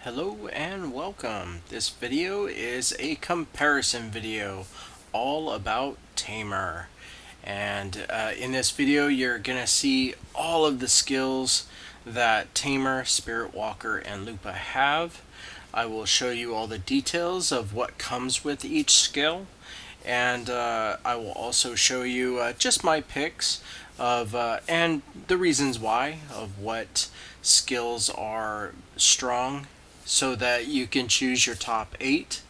Hello and welcome. This video is a comparison video all about Tamer. And in this video you're gonna see all of the skills that Tamer, Spiritwalker, and Lupa have. I will show you all the details of what comes with each skill, and I will also show you just my picks of and the reasons why of what skills are strong, so that you can choose your top 8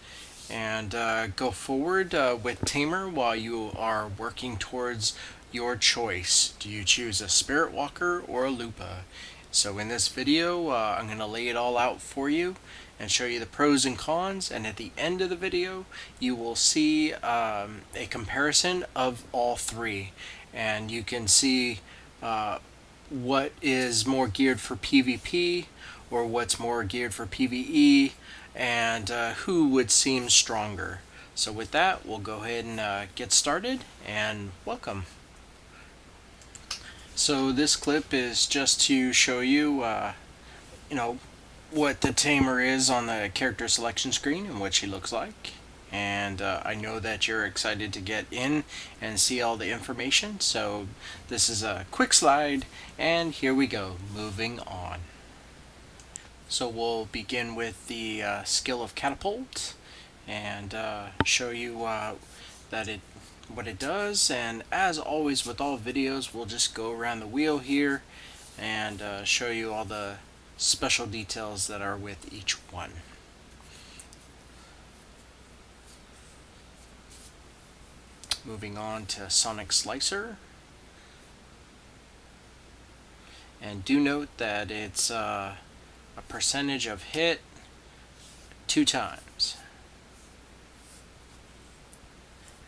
and go forward with Tamer while you are working towards your choice. Do you choose a Spirit Walker or a Lupa? So in this video I'm going to lay it all out for you and show you the pros and cons, and at the end of the video you will see a comparison of all three, and you can see what is more geared for PvP or what's more geared for PvE, and who would seem stronger. So with that, we'll go ahead and get started, and welcome. So this clip is just to show you, what the Tamer is on the character selection screen and what she looks like. And I know that you're excited to get in and see all the information, so this is a quick slide, and here we go, moving on. So we'll begin with the skill of Catapult and show you what it does. And as always with all videos, we'll just go around the wheel here and show you all the special details that are with each one. Moving on to Sonic Slicer. And do note that it's a percentage of hit 2 times.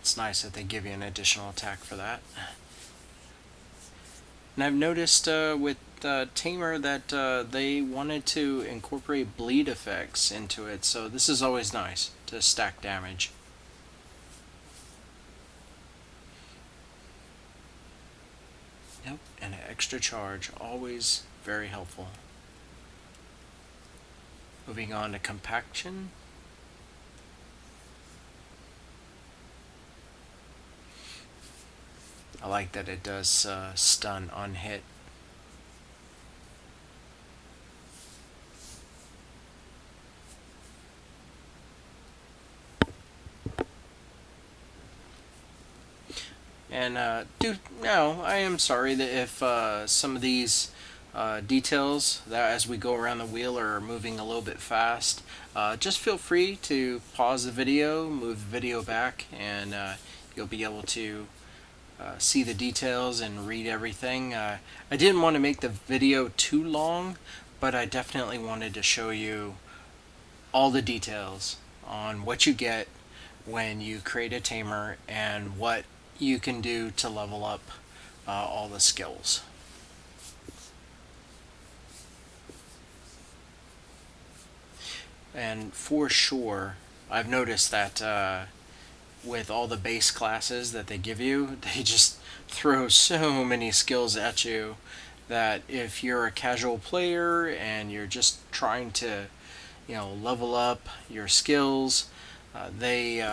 It's nice that they give you an additional attack for that. And I've noticed with Tamer that they wanted to incorporate bleed effects into it, so this is always nice to stack damage. Yep, and an extra charge, always very helpful. Moving on to Compaction. I like that it does stun on hit. And I am sorry that if some of these details that as we go around the wheel are moving a little bit fast, just feel free to pause the video, move the video back, and you'll be able to see the details and read everything. I didn't want to make the video too long, but I definitely wanted to show you all the details on what you get when you create a Tamer and what you can do to level up all the skills. And for sure, I've noticed that with all the base classes that they give you, they just throw so many skills at you that if you're a casual player and you're just trying to, level up your skills, they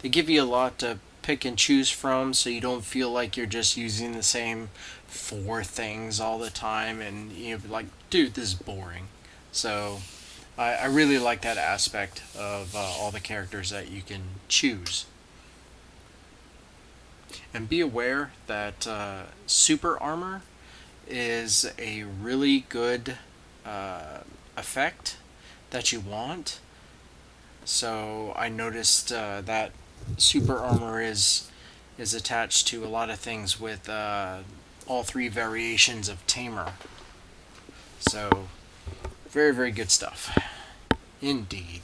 give you a lot to pick and choose from, so you don't feel like you're just using the same 4 things all the time and you're like, dude, this is boring. So I really like that aspect of all the characters that you can choose. And be aware that super armor is a really good effect that you want. So I noticed that super armor is attached to a lot of things with all 3 variations of Tamer. So very, very good stuff indeed.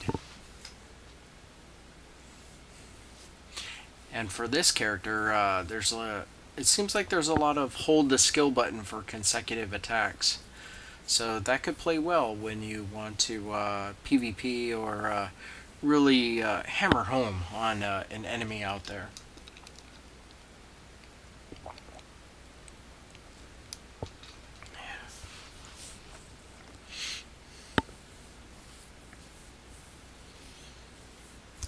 And for this character, it seems like there's a lot of hold the skill button for consecutive attacks. So that could play well when you want to PvP or really hammer home on an enemy out there.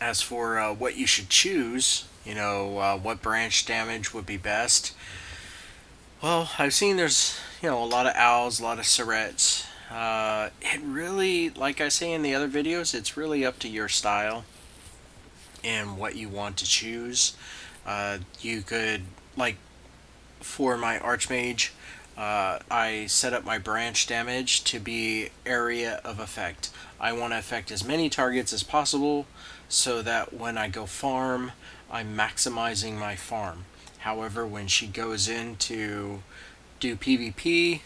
As for what you should choose, what branch damage would be best. Well, I've seen there's a lot of owls, a lot of Surrettes. It really, like I say in the other videos, it's really up to your style and what you want to choose. You could, like, for my Archmage, I set up my branch damage to be area of effect. I want to affect as many targets as possible so that when I go farm, I'm maximizing my farm. However, when she goes in to do PvP,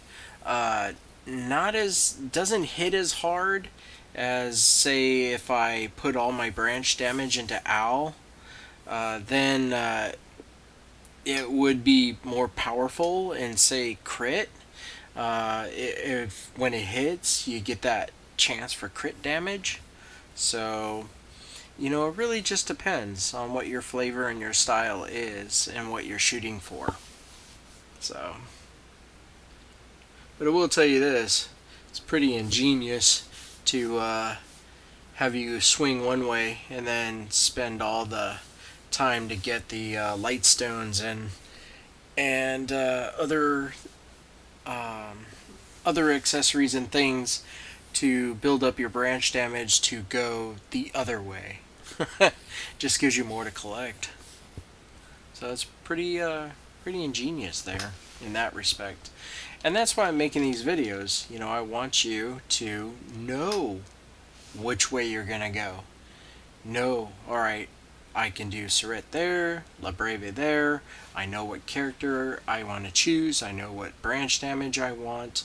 not as doesn't hit as hard as, say, if I put all my branch damage into Owl. Then it would be more powerful and, say, crit. If when it hits, you get that chance for crit damage. So, it really just depends on what your flavor and your style is and what you're shooting for. So, but I will tell you this: it's pretty ingenious to have you swing one way and then spend all the time to get the light stones and other accessories and things to build up your branch damage to go the other way. Just gives you more to collect. So it's pretty ingenious there in that respect. And that's why I'm making these videos. I want you to know which way you're gonna go. Know, alright, I can do Surret there, La Breve there. I know what character I want to choose. I know what branch damage I want.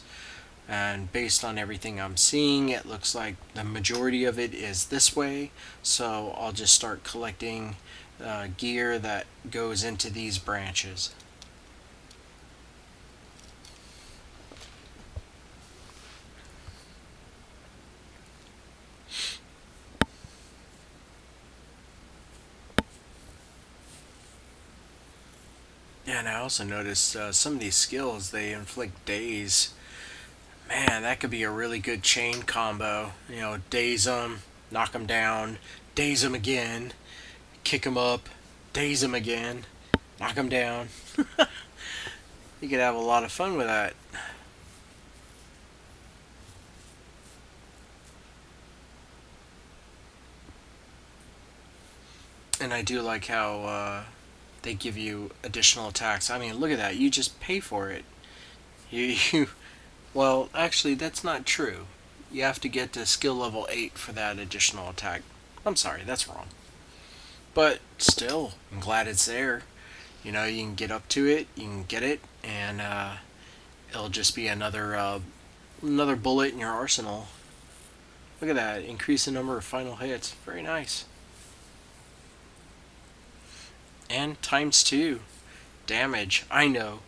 And based on everything I'm seeing, it looks like the majority of it is this way. So I'll just start collecting gear that goes into these branches. Yeah, and I also noticed some of these skills, they inflict daze. Man, that could be a really good chain combo. Daze them, knock them down, daze them again, kick them up, daze them again, knock them down. You could have a lot of fun with that. And I do like how they give you additional attacks. I mean, look at that. You just pay for it. You well, actually, that's not true. You have to get to skill level 8 for that additional attack. I'm sorry, that's wrong. But still, I'm glad it's there. You can get up to it, you can get it, and it'll just be another bullet in your arsenal. Look at that, increase the number of final hits. Very nice. And ×2 damage. I know,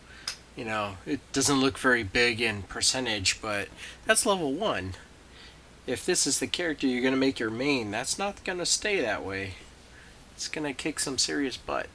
it doesn't look very big in percentage, but that's level 1. If this is the character you're going to make your main, that's not going to stay that way. It's going to kick some serious butt.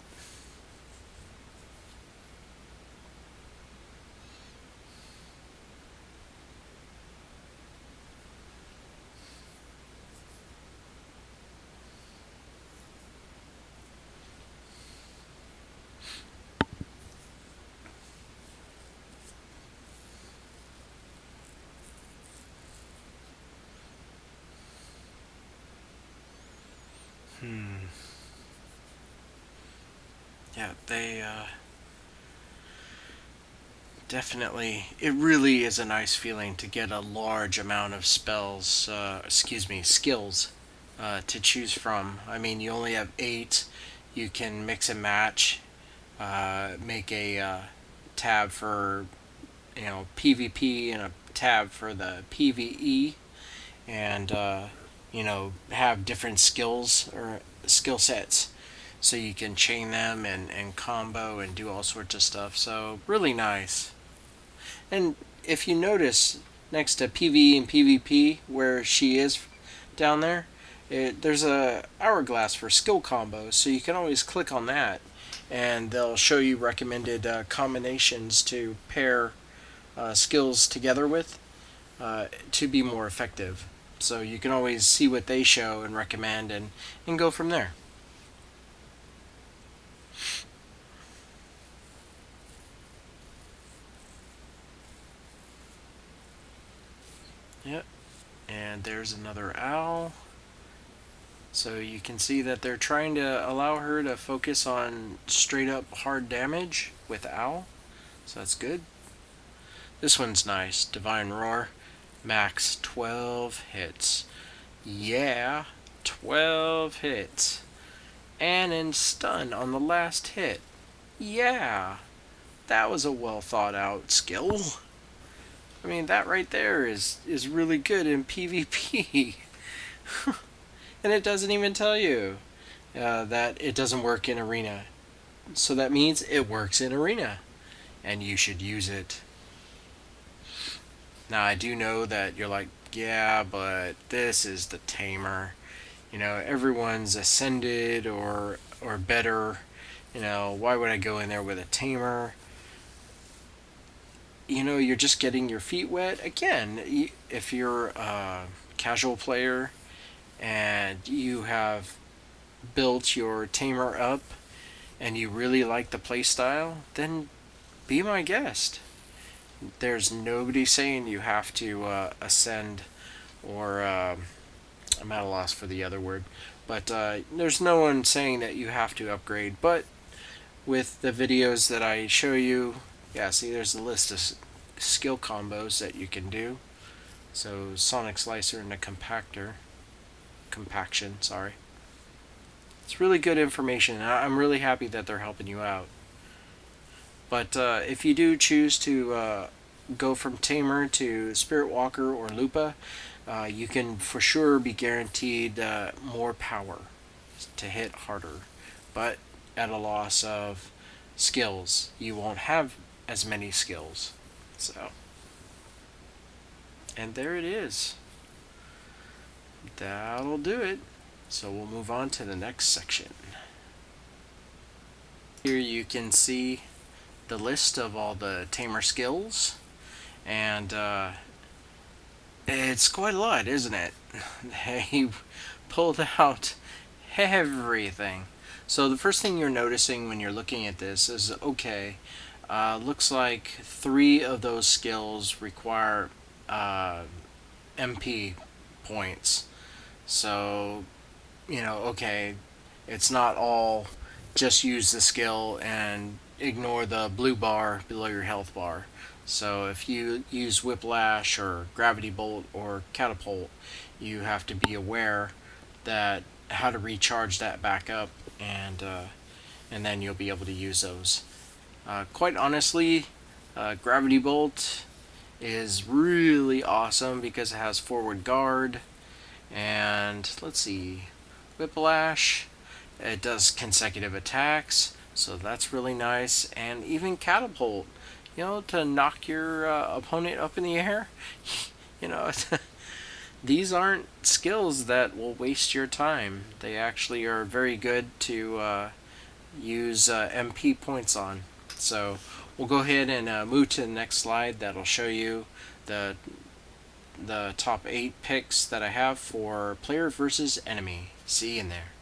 Yeah, they definitely, it really is a nice feeling to get a large amount of skills to choose from. I mean, you only have 8. You can mix and match, make a tab for PvP and a tab for the PVE, and have different skills or skill sets, so you can chain them and combo and do all sorts of stuff. So really nice. And if you notice, next to PvE and PvP, where she is down there, there's a hourglass for skill combos, so you can always click on that and they'll show you recommended combinations to pair skills together with to be more effective. So you can always see what they show and recommend and go from there. Yep. And there's another owl. So you can see that they're trying to allow her to focus on straight up hard damage with owl. So that's good. This one's nice. Divine Roar. Max 12 hits. Yeah, 12 hits. And in stun on the last hit. Yeah, that was a well thought out skill. I mean, that right there is really good in PvP. And it doesn't even tell you that it doesn't work in Arena. So that means it works in Arena. And you should use it. Now, I do know that you're like, yeah, but this is the Tamer. You know, everyone's ascended or better. You know, why would I go in there with a Tamer? You know, you're just getting your feet wet. Again, if you're a casual player and you have built your Tamer up and you really like the playstyle, then be my guest. There's nobody saying you have to ascend or I'm at a loss for the other word, but there's no one saying that you have to upgrade. But with the videos that I show you, yeah, see, there's a list of skill combos that you can do. So Sonic Slicer and the Compaction, sorry. It's really good information. I'm really happy that they're helping you out. But if you do choose to go from Tamer to Spiritwalker or Lupa, you can for sure be guaranteed more power to hit harder, but at a loss of skills. You won't have as many skills. So, and there it is. That'll do it. So we'll move on to the next section. Here you can see the list of all the Tamer skills, and it's quite a lot, isn't it? They pulled out everything. So the first thing you're noticing when you're looking at this is, okay, looks like 3 of those skills require MP points. So, you know, okay, it's not all just use the skill and ignore the blue bar below your health bar. So if you use Whiplash or Gravity Bolt or Catapult, you have to be aware that how to recharge that back up, and then you'll be able to use those. Quite honestly, Gravity Bolt is really awesome because it has forward guard, and let's see, Whiplash, it does consecutive attacks, so that's really nice, and even Catapult, you know, to knock your opponent up in the air. You know, these aren't skills that will waste your time. They actually are very good to use MP points on. So we'll go ahead and move to the next slide. That'll show you the top 8 picks that I have for player versus enemy. See you in there.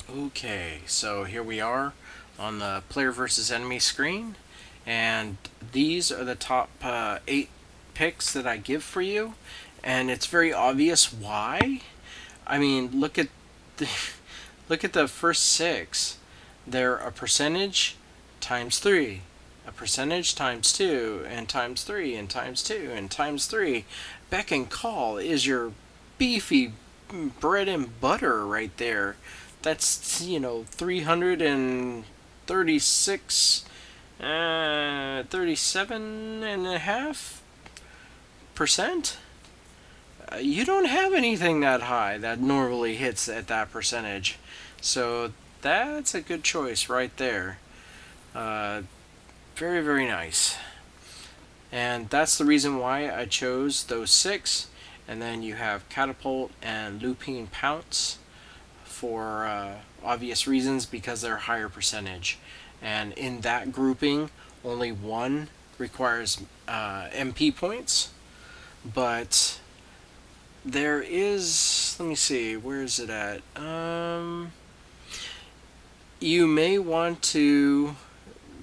Okay, so here we are on the player versus enemy screen, and these are the top 8 picks that I give for you, and it's very obvious why. I mean, look at the first 6. They're a percentage times 3, a percentage times 2, and times 3, and times 2, and times 3. Beck and Call is your beefy bread and butter right there. That's, you know, 336, 37.5%. You don't have anything that high that normally hits at that percentage. So that's a good choice right there. Very, very nice. And that's the reason why I chose those 6. And then you have Catapult and Lupine Pounce for obvious reasons, because they're higher percentage. And in that grouping, only 1 requires MP points. But there is, let me see, where is it at? You may want to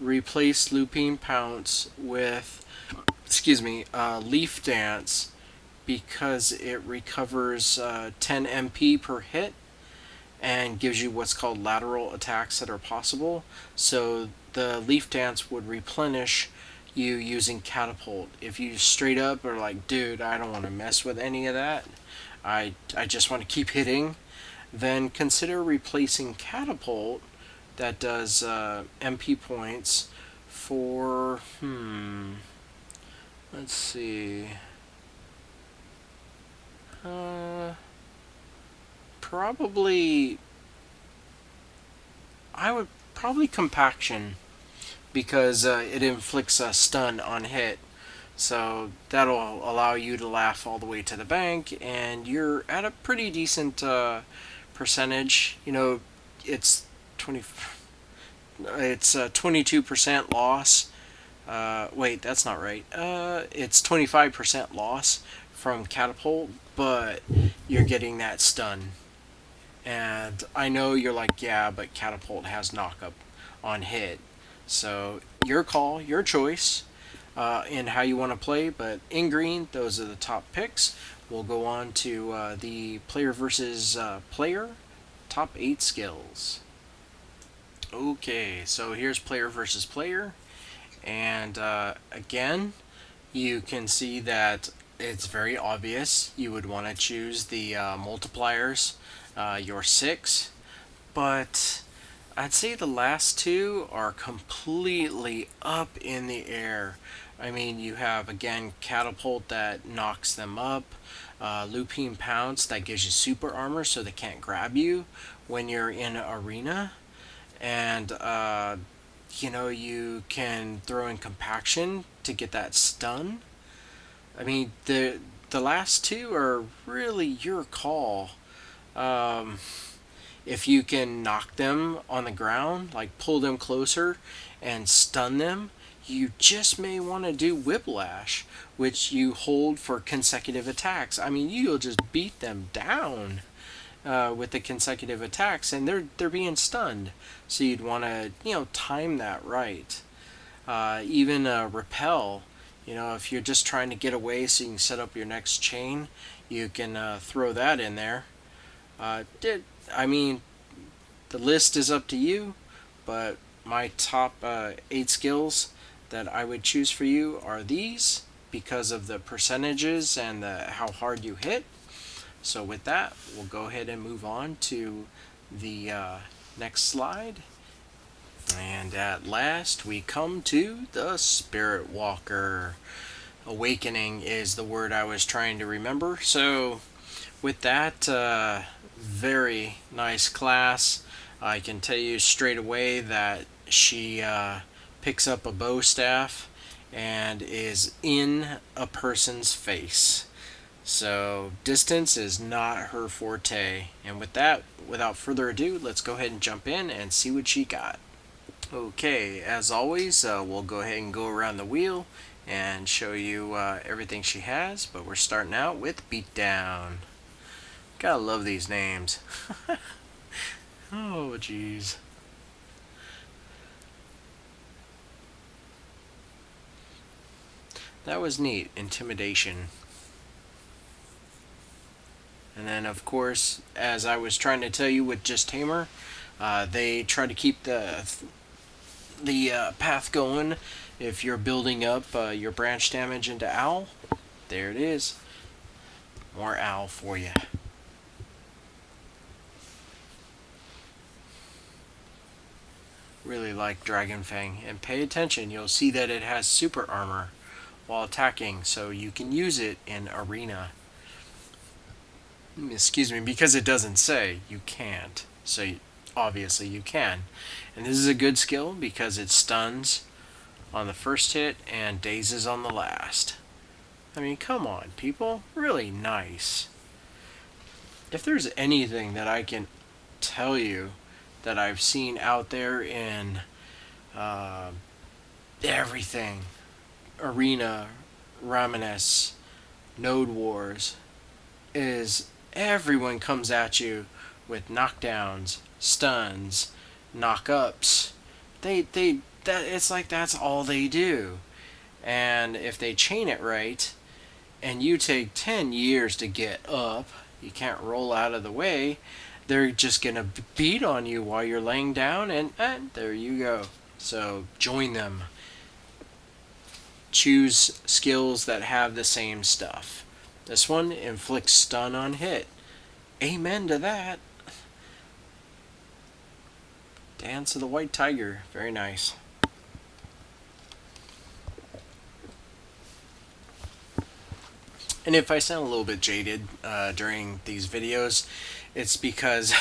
replace Looping Pounce with, excuse me, Leaf Dance, because it recovers 10 MP per hit and gives you what's called lateral attacks that are possible. So the Leaf Dance would replenish you using Catapult. If you straight up are like, dude, I don't want to mess with any of that, I just want to keep hitting, then consider replacing Catapult that does MP points for, let's see, probably, I would probably Compaction, because it inflicts a stun on hit. So that'll allow you to laugh all the way to the bank, and you're at a pretty decent percentage. You know, it's 20. It's 22% loss. Wait, that's not right. It's 25% loss from Catapult, but you're getting that stun. And I know you're like, yeah, but Catapult has knockup on hit. So your call, your choice in how you want to play. But in green, those are the top picks. We'll go on to the player versus player top 8 skills. Okay, so here's player versus player. And again, you can see that it's very obvious. You would want to choose the multipliers, your 6. But I'd say the last two are completely up in the air. I mean, you have, again, Catapult that knocks them up, Looping Pounce that gives you super armor so they can't grab you when you're in arena. And, you can throw in Compaction to get that stun. I mean, the last two are really your call. If you can knock them on the ground, like pull them closer and stun them, you just may want to do Whiplash, which you hold for consecutive attacks. I mean, you'll just beat them down with the consecutive attacks, and they're being stunned. So you'd want to time that right. Even Repel. If you're just trying to get away so you can set up your next chain, you can throw that in there. I mean, the list is up to you, but my top 8 skills that I would choose for you are these because of the percentages and how hard you hit. So with that, we'll go ahead and move on to the next slide. And at last, we come to the Spiritwalker. Awakening is the word I was trying to remember. So with that, very nice class. I can tell you straight away that she picks up a bow staff and is in a person's face. So distance is not her forte. And with that, without further ado, let's go ahead and jump in and see what she got. Okay, as always, we'll go ahead and go around the wheel and show you everything she has, but we're starting out with Beatdown. Gotta love these names. Oh, jeez. That was neat. Intimidation. And then, of course, as I was trying to tell you with just Tamer, they try to keep the path going. If you're building up your branch damage into Owl, there it is. More Owl for you. Really like Dragon Fang. And pay attention, you'll see that it has super armor while attacking, so you can use it in arena. Excuse me, because it doesn't say, you can't. So obviously you can. And this is a good skill because it stuns on the first hit and dazes on the last. I mean, come on, people. Really nice. If there's anything that I can tell you that I've seen out there in everything, Arena, Ramenes, Node Wars, is everyone comes at you with knockdowns, stuns, knock-ups. That it's like that's all they do. And if they chain it right, and you take 10 years to get up, you can't roll out of the way, they're just gonna beat on you while you're laying down, and there you go. So join them. Choose skills that have the same stuff. This one inflicts stun on hit. Amen to that. Dance of the White Tiger. Very nice. And if I sound a little bit jaded during these videos, it's because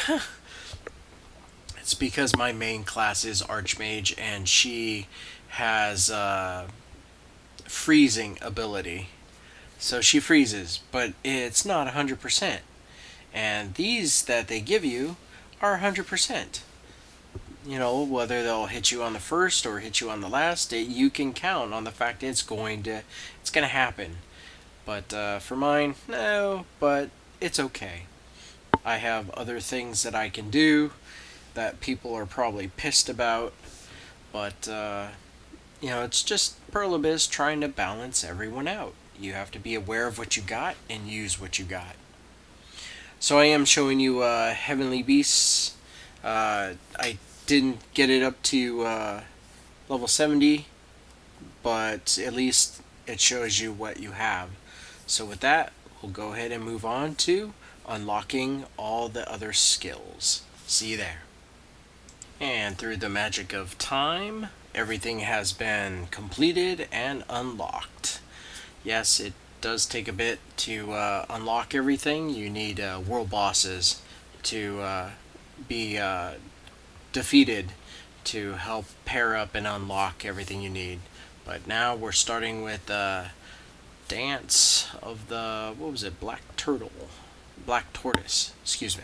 my main class is Archmage, and she has freezing ability. So she freezes, but it's not 100%. And these that they give you are 100%. You know, whether they'll hit you on the first or hit you on the last, you can count on the fact that it's going to happen. But for mine, no, but it's okay. I have other things that I can do that people are probably pissed about, but you know, it's just Pearl Abyss trying to balance everyone out. You have to be aware of what you got and use what you got. So I am showing you Heavenly Beasts. I didn't get it up to level 70, but at least it shows you what you have. So with that, we'll go ahead and move on to unlocking all the other skills. See you there. And through the magic of time, everything has been completed and unlocked. Yes, it does take a bit to unlock everything. You need world bosses to be defeated to help pair up and unlock everything you need. But now we're starting with Dance of the, what was it, Black Tortoise, excuse me,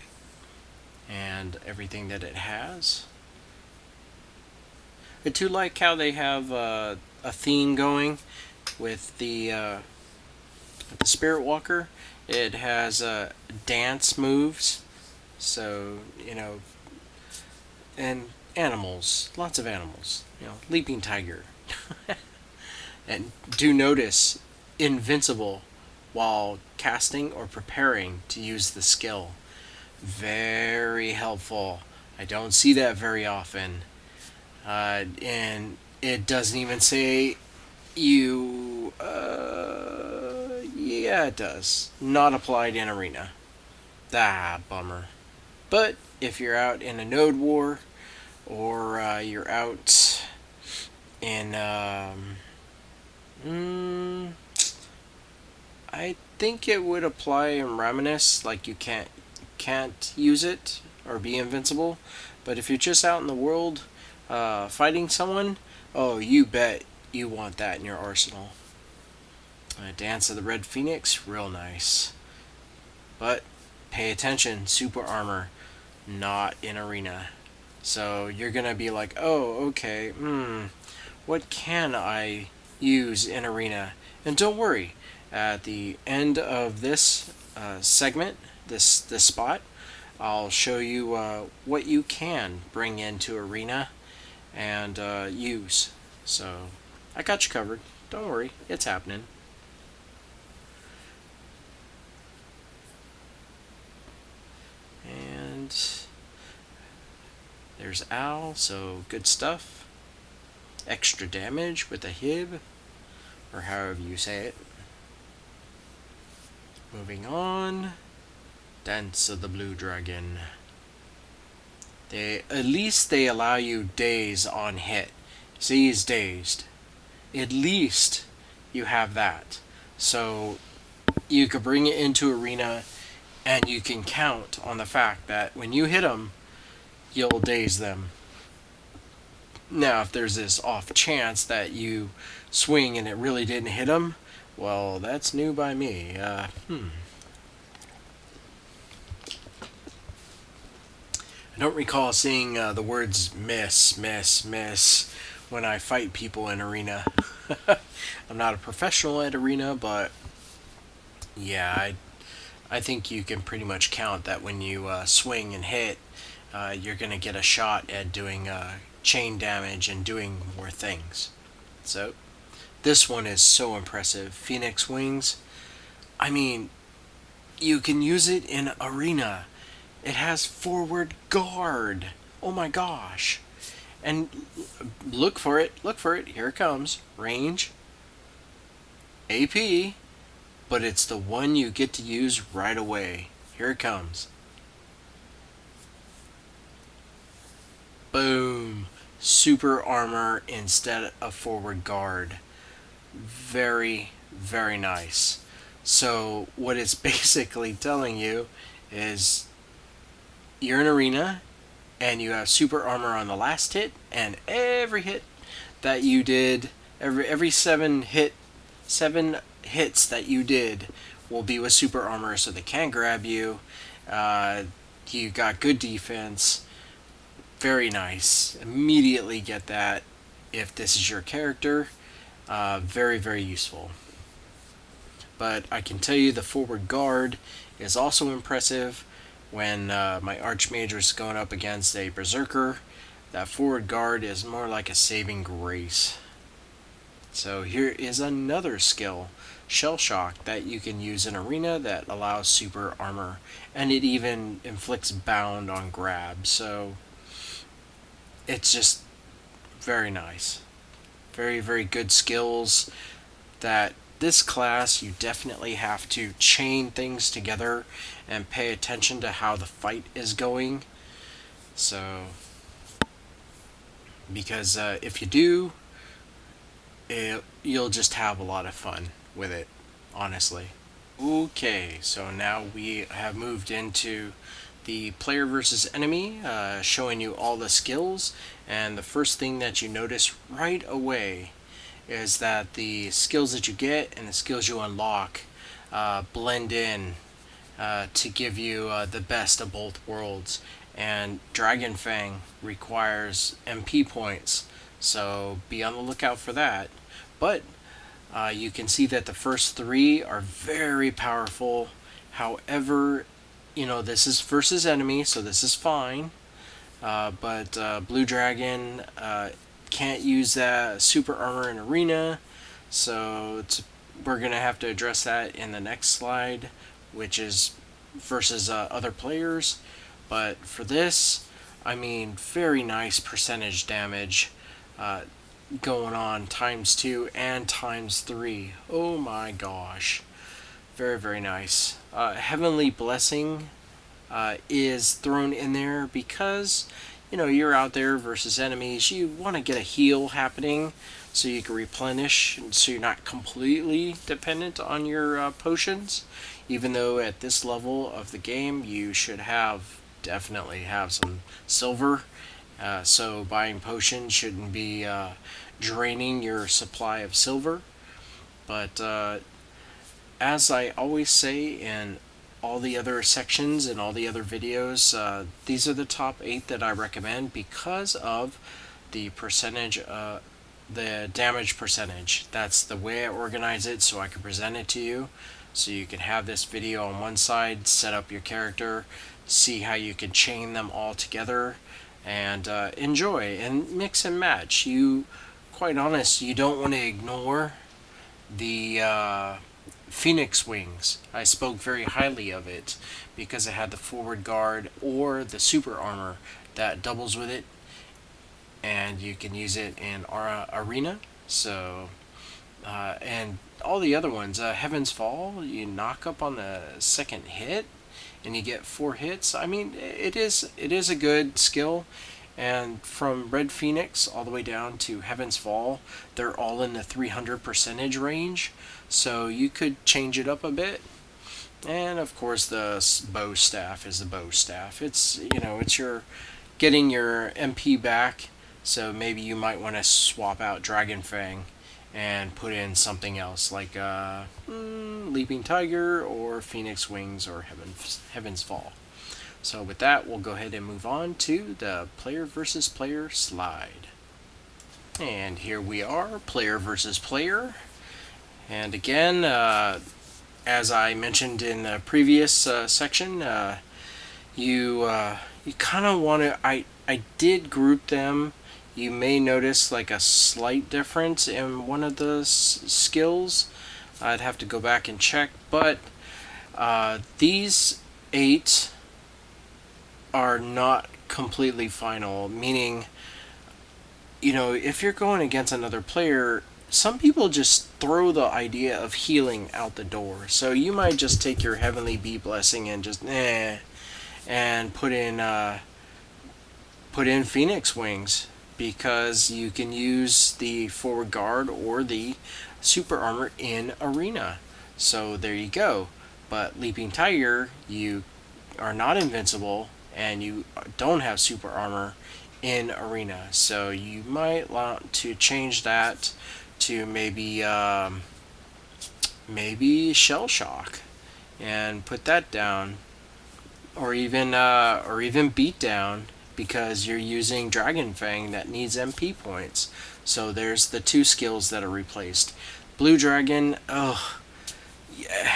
and everything that it has. I do like how they have a theme going with the Spiritwalker. It has dance moves, so you know, and animals, lots of animals. You know, leaping tiger, and do notice invincible while casting or preparing to use the skill. Very helpful. I don't see that very often. And it doesn't even say you... yeah, it does. Not applied in arena. Ah, bummer. But if you're out in a node war, or you're out in... I think it would apply in Raminus, like you can't use it or be invincible. But if you're just out in the world fighting someone, oh, you bet you want that in your arsenal. Dance of the Red Phoenix, real nice. But pay attention, super armor, not in arena. So you're gonna be like, oh, okay, what can I use in arena? And don't worry, at the end of this segment, this spot, I'll show you what you can bring into arena and use. So I got you covered. Don't worry, it's happening. And there's Al, so good stuff. Extra damage with a hib, or however you say it. Moving on. Dance of the Blue Dragon. At least they allow you daze on hit. See, he's dazed. At least you have that. So you could bring it into arena and you can count on the fact that when you hit them, you'll daze them. Now, if there's this off chance that you swing and it really didn't hit them, well, that's new by me. I don't recall seeing the words miss when I fight people in arena. I'm not a professional at arena, but yeah, I think you can pretty much count that when you swing and hit, you're going to get a shot at doing chain damage and doing more things. So this one is so impressive. Phoenix Wings. I mean, you can use it in arena. It has forward guard. Oh my gosh. And look for it. Look for it. Here it comes. Range. AP. But it's the one you get to use right away. Here it comes. Boom. Super armor instead of forward guard. Very, very nice. So what it's basically telling you is you're in arena and you have super armor on the last hit, and every hit that you did, every seven hits that you did will be with super armor, so they can't grab you. You got good defense. Very nice. Immediately get that if this is your character. Very, very useful. But I can tell you the forward guard is also impressive. When my Archmage is going up against a Berserker, that forward guard is more like a saving grace. So here is another skill, Shell Shock, that you can use in arena that allows super armor, and it even inflicts bound on grab. So it's just very nice. Very, very good skills that this class you definitely have to chain things together and pay attention to how the fight is going. So, because if you do, you'll just have a lot of fun with it, honestly. Okay, so now we have moved into the player versus enemy, showing you all the skills, and the first thing that you notice right away is that the skills that you get and the skills you unlock blend in to give you the best of both worlds. And Dragon Fang requires MP points, so be on the lookout for that. But you can see that the first three are very powerful. However, you know, this is versus enemy, so this is fine. But Blue Dragon can't use that super armor in arena, so we're gonna have to address that in the next slide, which is versus other players. But for this, I mean, very nice percentage damage going on ×2 and ×3. Oh my gosh, very, very nice. Heavenly Blessing is thrown in there because, you know, you're out there versus enemies. You want to get a heal happening so you can replenish, so you're not completely dependent on your potions. Even though at this level of the game you should definitely have some silver. So buying potions shouldn't be draining your supply of silver. But as I always say in all the other sections and all the other videos, these are the top 8 that I recommend because of the percentage, the damage percentage. That's the way I organize it so I can present it to you. So you can have this video on one side, set up your character, see how you can chain them all together, and enjoy and mix and match. Quite honest, you don't want to ignore the Phoenix Wings. I spoke very highly of it because it had the forward guard or the super armor that doubles with it, and you can use it in our arena. So and all the other ones, Heaven's Fall, you knock up on the second hit and you get 4 hits. I mean, it is a good skill. And from Red Phoenix all the way down to Heaven's Fall, they're all in the 300% range, so you could change it up a bit. And of course the bow staff is the bow staff. It's, you know, it's your getting your MP back, so maybe you might want to swap out Dragon Fang and put in something else like Leaping Tiger or Phoenix Wings or Heaven's Fall. So with that, we'll go ahead and move on to the player versus player slide. And here we are, player versus player. And again, as I mentioned in the previous section, you kind of want to. I did group them. You may notice like a slight difference in one of the skills. I'd have to go back and check, but these 8 are not completely final, meaning, if you're going against another player, some people just throw the idea of healing out the door. So you might just take your Heavenly Bee Blessing and just and put in Phoenix Wings, because you can use the forward guard or the super armor in arena. So there you go. But Leaping Tiger, you are not invincible and you don't have super armor in arena. So you might want to change that to maybe Shell Shock and put that down, or even Beat Down, because you're using Dragon Fang that needs MP points. So there's the 2 skills that are replaced. Blue Dragon, yeah.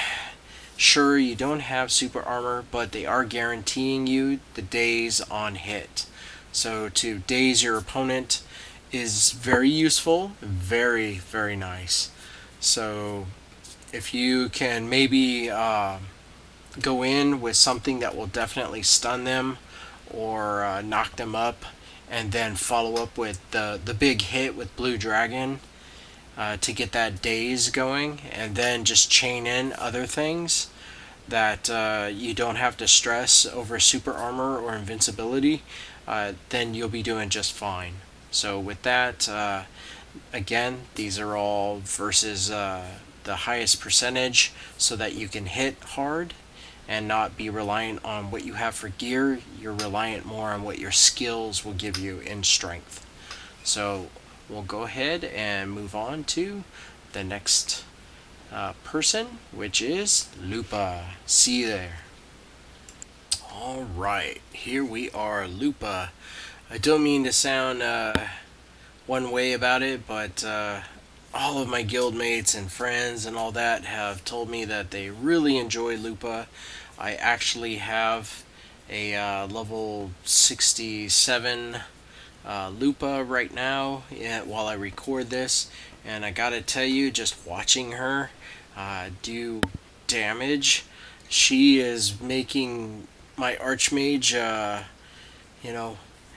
Sure, you don't have super armor, but they are guaranteeing you the daze on hit. So to daze your opponent is very useful, very, very nice. So if you can maybe go in with something that will definitely stun them or knock them up, and then follow up with the big hit with Blue Dragon to get that daze going, and then just chain in other things that you don't have to stress over super armor or invincibility, then you'll be doing just fine. So with that, again, these are all versus the highest percentage, so that you can hit hard and not be reliant on what you have for gear. You're reliant more on what your skills will give you in strength. So we'll go ahead and move on to the next person, which is Lupa. See you there. Alright, here we are, Lupa. I don't mean to sound one way about it, but all of my guildmates and friends and all that have told me that they really enjoy Lupa. I actually have a level 67 Lupa right now while I record this, and I gotta tell you, just watching her do damage, she is making my Archmage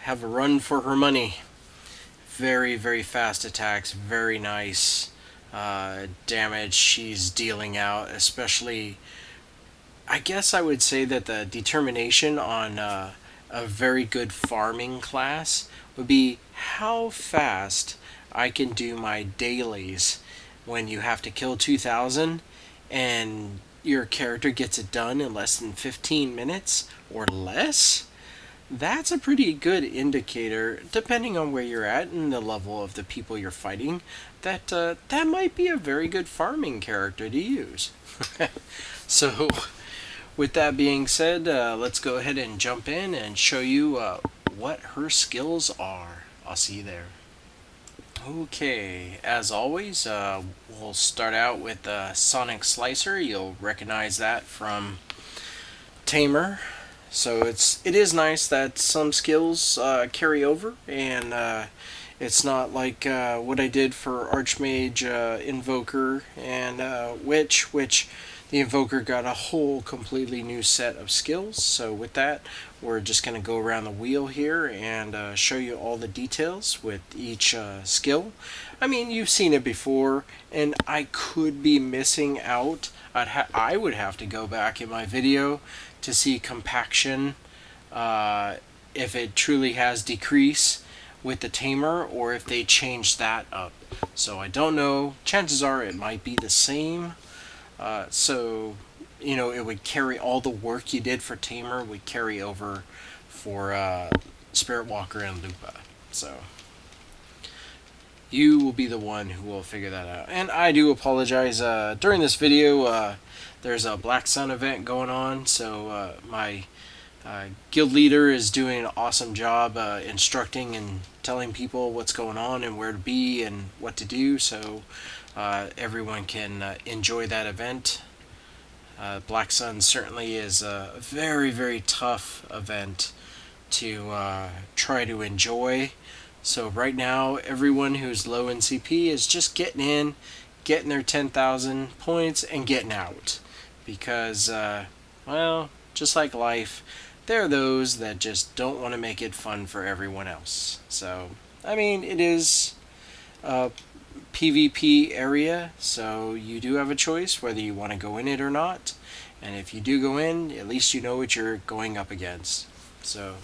have a run for her money. Very, very fast attacks, very nice damage she's dealing out. Especially, I guess I would say that the determination on a very good farming class would be how fast I can do my dailies when you have to kill 2,000 and your character gets it done in less than 15 minutes or less. That's a pretty good indicator, depending on where you're at and the level of the people you're fighting, that that might be a very good farming character to use. So, with that being said, let's go ahead and jump in and show you what her skills are. I'll see you there. Okay, as always, we'll start out with Sonic Slicer. You'll recognize that from Tamer. So it is nice that some skills carry over, and it's not like what I did for Archmage, Invoker, and Witch, which the Invoker got a whole completely new set of skills. So with that, we're just going to go around the wheel here and show you all the details with each skill. I mean, you've seen it before, and I could be missing out. I would have to go back in my video to see compaction, if it truly has decrease with the Tamer, or if they changed that up. So I don't know. Chances are it might be the same. So, it would carry all the work you did for Tamer would carry over for Spiritwalker and Lupa. So you will be the one who will figure that out. And I do apologize. During this video, there's a Black Sun event going on, so my guild leader is doing an awesome job instructing and telling people what's going on and where to be and what to do, so everyone can enjoy that event. Black Sun certainly is a very, very tough event to try to enjoy. So right now, everyone who's low in CP is just getting in, getting their 10,000 points, and getting out. Because, well, just like life, there are those that just don't want to make it fun for everyone else. So, I mean, it is a PvP area, so you do have a choice whether you want to go in it or not. And if you do go in, at least you know what you're going up against. So,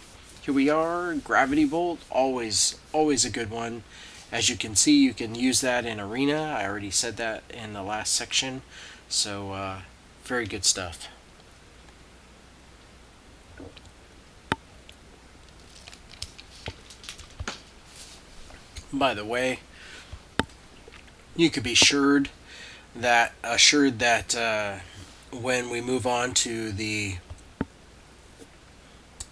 here we are. Gravity Bolt, always a good one. As you can see, you can use that in Arena. I already said that in the last section. So, very good stuff. By the way, you could be assured that when we move on to the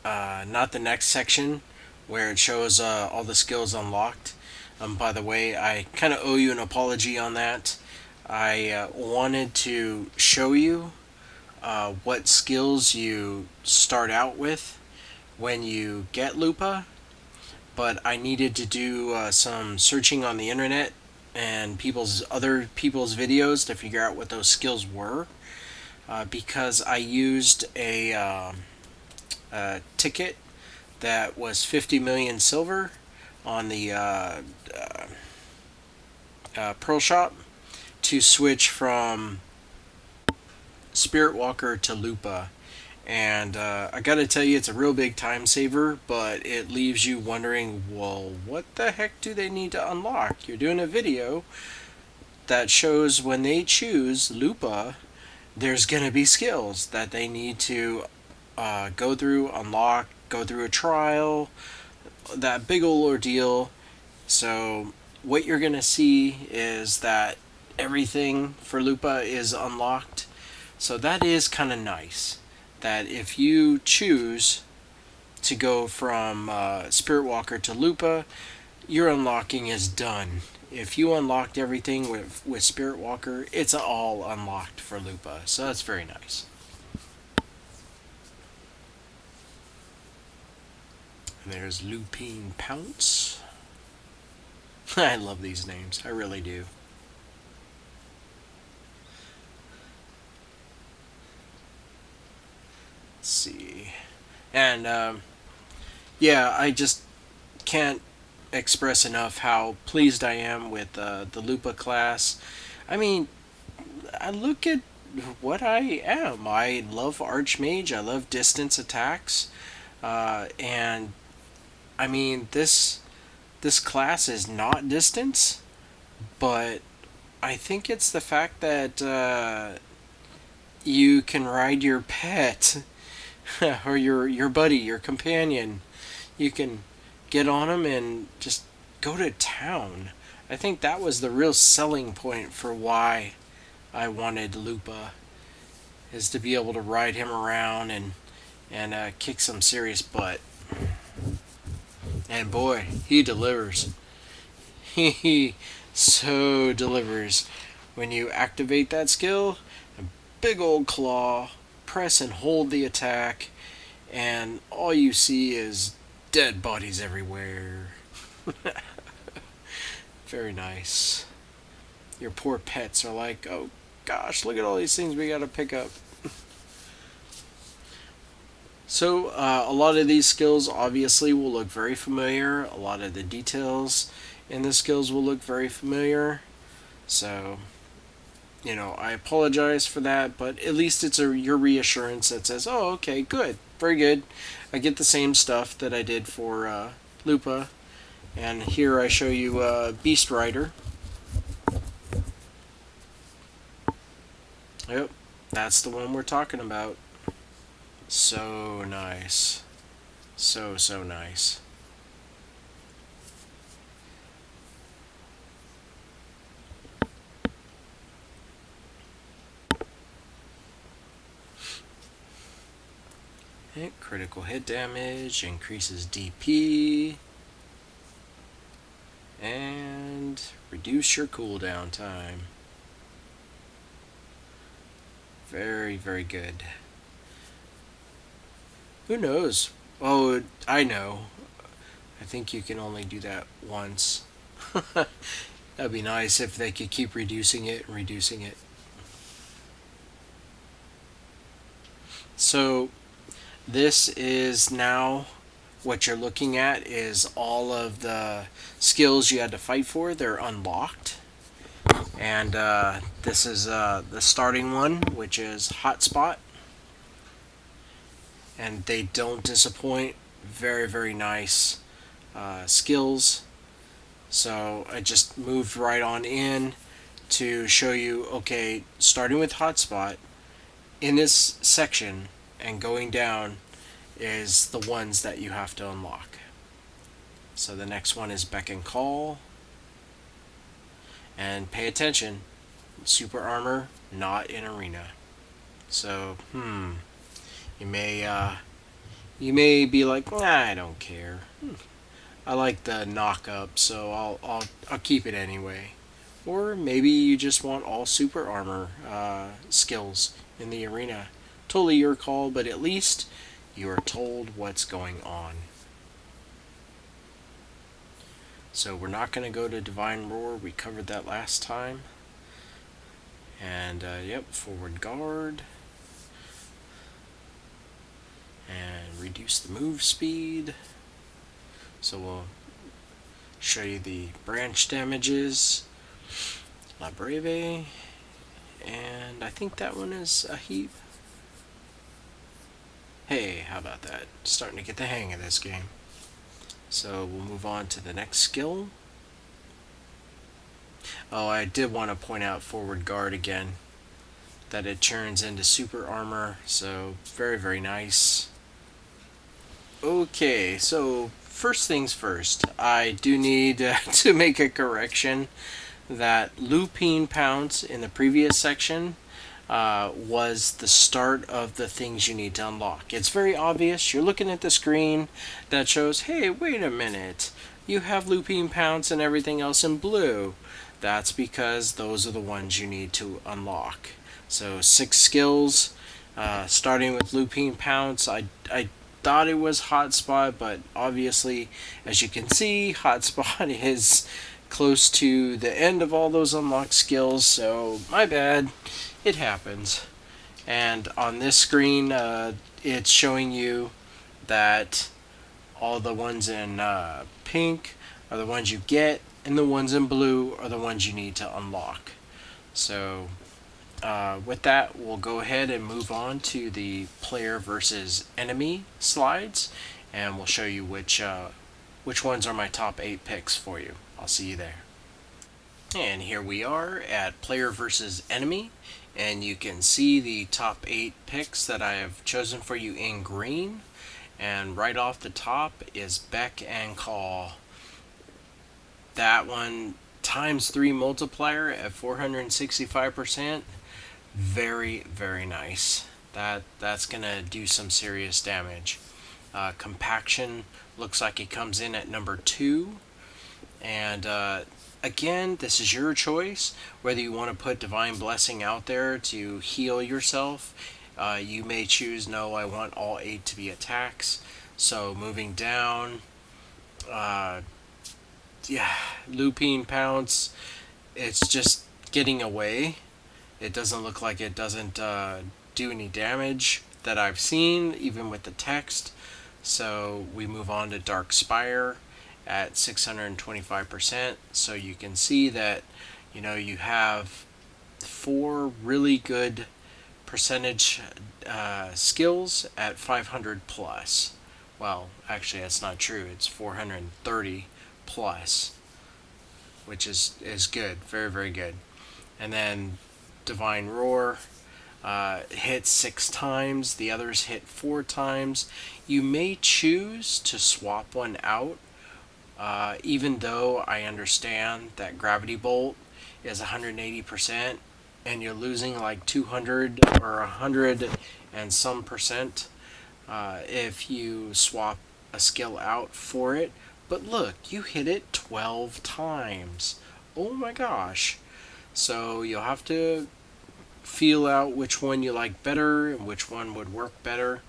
not the next section where it shows all the skills unlocked. By the way, I kind of owe you an apology on that. I wanted to show you what skills you start out with when you get Lupa, but I needed to do some searching on the internet and other people's videos to figure out what those skills were, because I used a ticket that was 50 million silver on the Pearl Shop to switch from Spiritwalker to Lupa. And I gotta tell you, it's a real big time saver, but it leaves you wondering, well, what the heck do they need to unlock? You're doing a video that shows when they choose Lupa, there's gonna be skills that they need to go through, unlock, go through a trial, that big old ordeal. So what you're gonna see is that everything for Lupa is unlocked. So that is kind of nice. That if you choose to go from Spiritwalker to Lupa, your unlocking is done. If you unlocked everything with Spiritwalker, it's all unlocked for Lupa. So that's very nice. And there's Lupine Pounce. I love these names. I really do. Let's see. And, yeah, I just can't express enough how pleased I am with the Lupa class. I mean, I look at what I am. I love Archmage. I love distance attacks. And I mean, this class is not distance, but I think it's the fact that you can ride your pet or your buddy, your companion. You can get on him and just go to town. I think that was the real selling point for why I wanted Lupa, is to be able to ride him around and kick some serious butt. And boy, he delivers. He so delivers. When you activate that skill, a big old claw, press and hold the attack, and all you see is dead bodies everywhere. Very nice. Your poor pets are like, oh gosh, look at all these things we gotta pick up. So, a lot of these skills obviously will look very familiar. A lot of the details in the skills will look very familiar. So, you know, I apologize for that, but at least it's your reassurance that says, oh, okay, good, very good. I get the same stuff that I did for Lupa. And here I show you Beast Rider. Yep, that's the one we're talking about. So nice. So nice. Critical hit damage, increases DP, and reduce your cooldown time. Very, very good. Who knows? Oh, I know. I think you can only do that once. That'd be nice if they could keep reducing it and reducing it. So this is now what you're looking at is all of the skills you had to fight for. They're unlocked. And this is the starting one, which is Hotspot. And they don't disappoint. Very, very nice skills. So I just moved right on in to show you, okay, starting with Hotspot, in this section and going down is the ones that you have to unlock. So the next one is Beck and Call. And pay attention, super armor, not in arena. So, you may be like, nah, I don't care. I like the knock up, so I'll keep it anyway. Or maybe you just want all super armor skills in the arena. Totally your call, but at least you are told what's going on. So we're not going to go to Divine Roar. We covered that last time. And yep, forward guard. And reduce the move speed. So we'll show you the branch damages. La Breve. And I think that one is a heap. Hey, how about that? Starting to get the hang of this game. So we'll move on to the next skill. Oh, I did want to point out forward guard again. That it turns into super armor. So very, very nice. Okay, so first things first. I do need to make a correction. That Lupine Pounce in the previous section was the start of the things you need to unlock. It's very obvious. You're looking at the screen that shows, hey, wait a minute. You have Lupine Pounce and everything else in blue. That's because those are the ones you need to unlock. So 6 skills, starting with Lupine Pounce. I thought it was Hotspot, but obviously, as you can see, Hotspot is close to the end of all those unlocked skills, so my bad. It happens. And on this screen, it's showing you that all the ones in pink are the ones you get, and the ones in blue are the ones you need to unlock. So with that, we'll go ahead and move on to the player versus enemy slides, and we'll show you which ones are my top 8 picks for you. I'll see you there. And here we are at player versus enemy, and you can see the top 8 picks that I have chosen for you in green. And right off the top is Beck and Call. That one times 3 multiplier at 465%. Very, very nice. That's gonna do some serious damage. Compaction looks like it comes in at number 2. And again, this is your choice, whether you want to put Divine Blessing out there to heal yourself. You may choose, no, I want all 8 to be attacks. So moving down, yeah, Lupine Pounce, it's just getting away. It doesn't look like it doesn't do any damage that I've seen, even with the text. So we move on to Dark Spire at 625%. So you can see that, you know, you have 4 really good percentage skills at 500 plus. Well, actually that's not true. It's 430 plus, which is good. Very, very good. And then Divine Roar hits 6 times. The others hit 4 times. You may choose to swap one out, even though I understand that Gravity Bolt is 180% and you're losing like 200 or 100 and some percent if you swap a skill out for it. But look, you hit it 12 times. Oh my gosh. So you'll have to feel out which one you like better and which one would work better.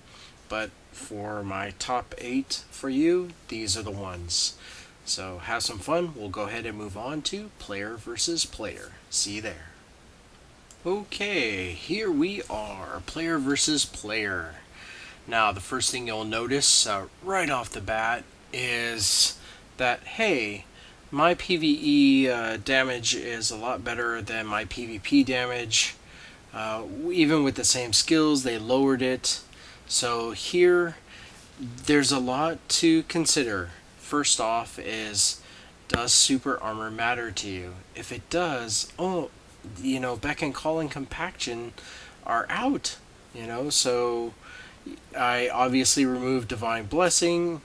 But for my top 8 for you, these are the ones. So have some fun. We'll go ahead and move on to player versus player. See you there. Okay, here we are, player versus player. Now, the first thing you'll notice right off the bat is that, hey, my PvE damage is a lot better than my PvP damage. Even with the same skills, they lowered it. So here, there's a lot to consider. First off is, does super armor matter to you? If it does, Beckon, Call, and Compaction are out. So I obviously removed Divine Blessing,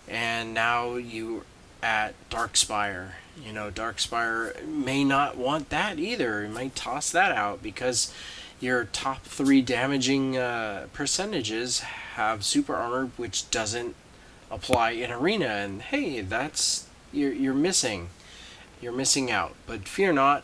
and now you at Darkspire. Darkspire may not want that either. You might toss that out because your top 3 damaging percentages have super armor, which doesn't apply in arena. And hey, that's you're missing out. But fear not,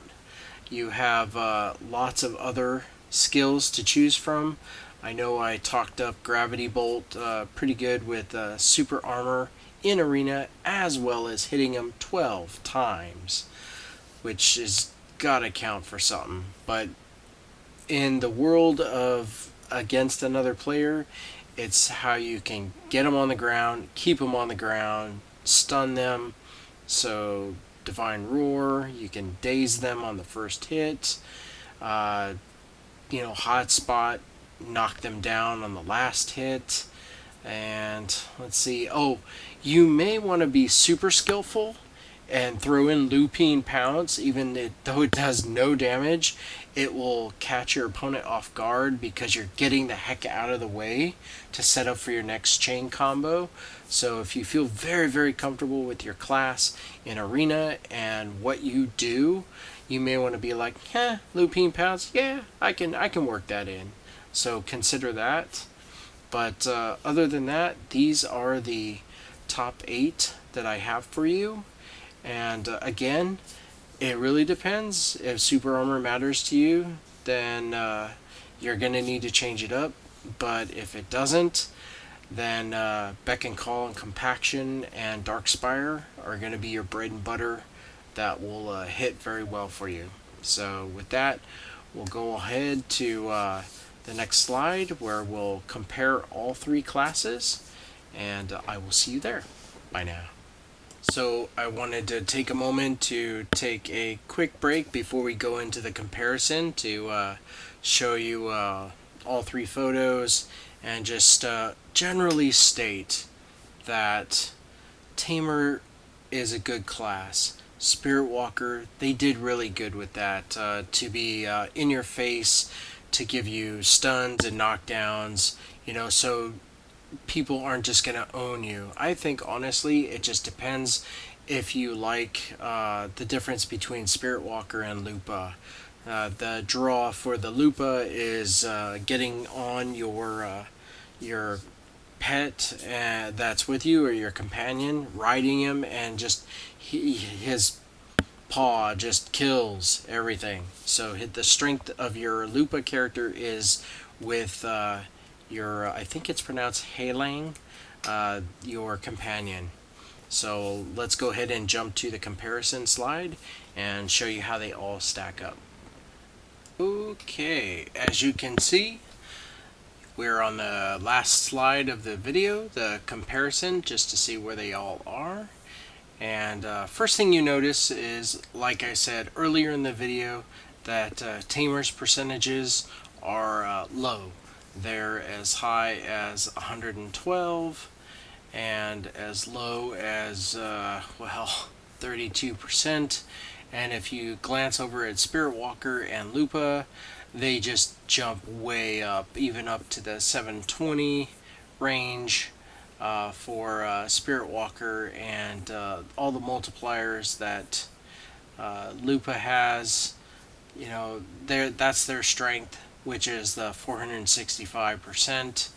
you have lots of other skills to choose from. I know I talked up Gravity Bolt pretty good with super armor in arena, as well as hitting him 12 times, which is gotta count for something. But in the world of against another player, it's how you can get them on the ground, keep them on the ground, stun them. So Divine Roar, you can daze them on the first hit. Hotspot, knock them down on the last hit. And let's see. Oh, you may want to be super skillful and throw in Lupine Pounce, though it does no damage. It will catch your opponent off guard because you're getting the heck out of the way to set up for your next chain combo. So if you feel very, very comfortable with your class in arena and what you do, you may want to be like, Lupine Pounce, yeah, I can work that in. So consider that. But other than that, these are the top 8 that I have for you. And again, it really depends. If super armor matters to you, then you're going to need to change it up. But if it doesn't, then Beckon, Call, and Compaction and Darkspire are going to be your bread and butter that will hit very well for you. So with that, we'll go ahead to the next slide where we'll compare all 3 classes, and I will see you there. Bye now. So I wanted to take a moment to take a quick break before we go into the comparison to show you all 3 photos and just generally state that Tamer is a good class. Spiritwalker, they did really good with that, to be in your face, to give you stuns and knockdowns, so people aren't just going to own you. I think, honestly, it just depends if you like the difference between Spiritwalker and Lupa. The draw for the Lupa is getting on your pet that's with you, or your companion, riding him, and just his paw just kills everything. So the strength of your Lupa character is with your, I think it's pronounced Heilang, your companion. So let's go ahead and jump to the comparison slide and show you how they all stack up. Okay, as you can see, we're on the last slide of the video, the comparison, just to see where they all are. And first thing you notice is, like I said earlier in the video, that Tamer's percentages are low. They're as high as 112 and as low as 32%. And if you glance over at Spiritwalker and Lupa, they just jump way up, even up to the 720 range for Spiritwalker, and all the multipliers that Lupa has. That's their strength, which is the 465%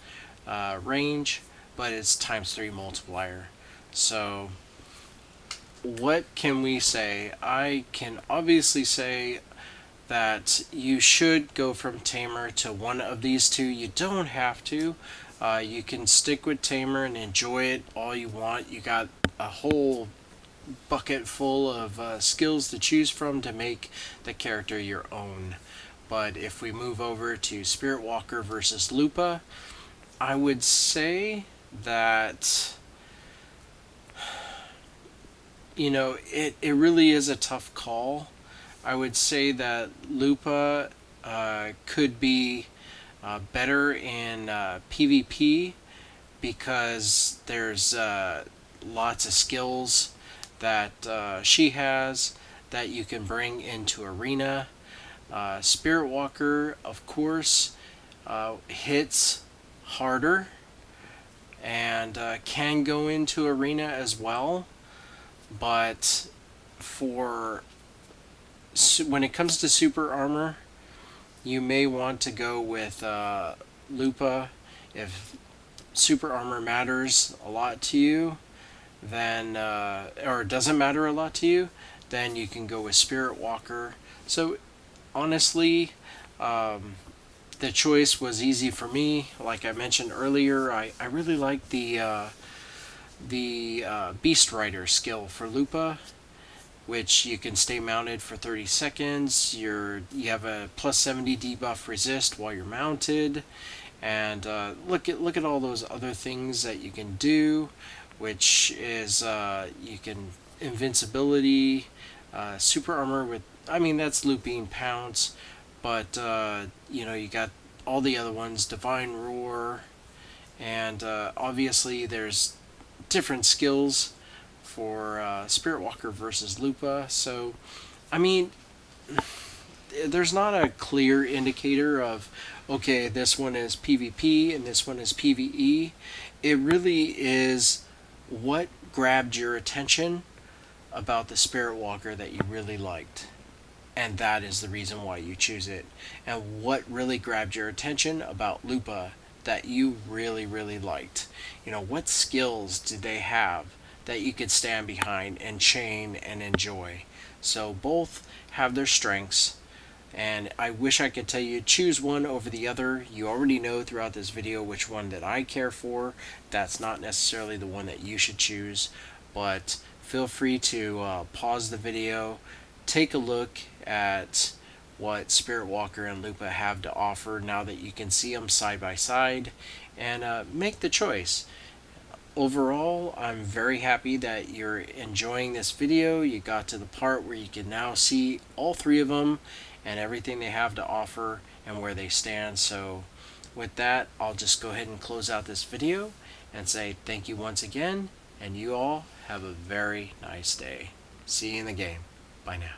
range, but it's ×3 multiplier. So what can we say? I can obviously say that you should go from Tamer to one of these two. You don't have to. You can stick with Tamer and enjoy it all you want. You got a whole bucket full of skills to choose from to make the character your own. But if we move over to Spiritwalker versus Lupa, I would say that it really is a tough call. I would say that Lupa could be better in PvP because there's lots of skills that she has that you can bring into Arena. Spiritwalker, of course, hits harder and can go into Arena as well, but when it comes to super armor, you may want to go with Lupa. If super armor matters a lot to you, then or doesn't matter a lot to you, then you can go with Spiritwalker. So honestly, the choice was easy for me. Like I mentioned earlier, I really like the Beast Rider skill for Lupa, which you can stay mounted for 30 seconds. You have a plus 70 debuff resist while you're mounted, and look at all those other things that you can do, which is you can invincibility, super armor with, I mean, that's looping pounce, but you got all the other ones, divine roar, and obviously there's different skills for Spiritwalker versus Lupa. So, I mean, there's not a clear indicator of, okay, this one is PvP and this one is PvE. It really is what grabbed your attention about the Spiritwalker that you really liked. And that is the reason why you choose it. And what really grabbed your attention about Lupa that you really, really liked. What skills did they have that you could stand behind and chain and enjoy? So both have their strengths, and I wish I could tell you choose one over the other. You already know throughout this video which one that I care for. That's not necessarily the one that you should choose, but feel free to pause the video, take a look at what Spiritwalker and Lupa have to offer now that you can see them side by side, and make the choice. Overall, I'm very happy that you're enjoying this video. You got to the part where you can now see all three of them and everything they have to offer and where they stand. So with that, I'll just go ahead and close out this video and say thank you once again, and you all have a very nice day. See you in the game. Bye now.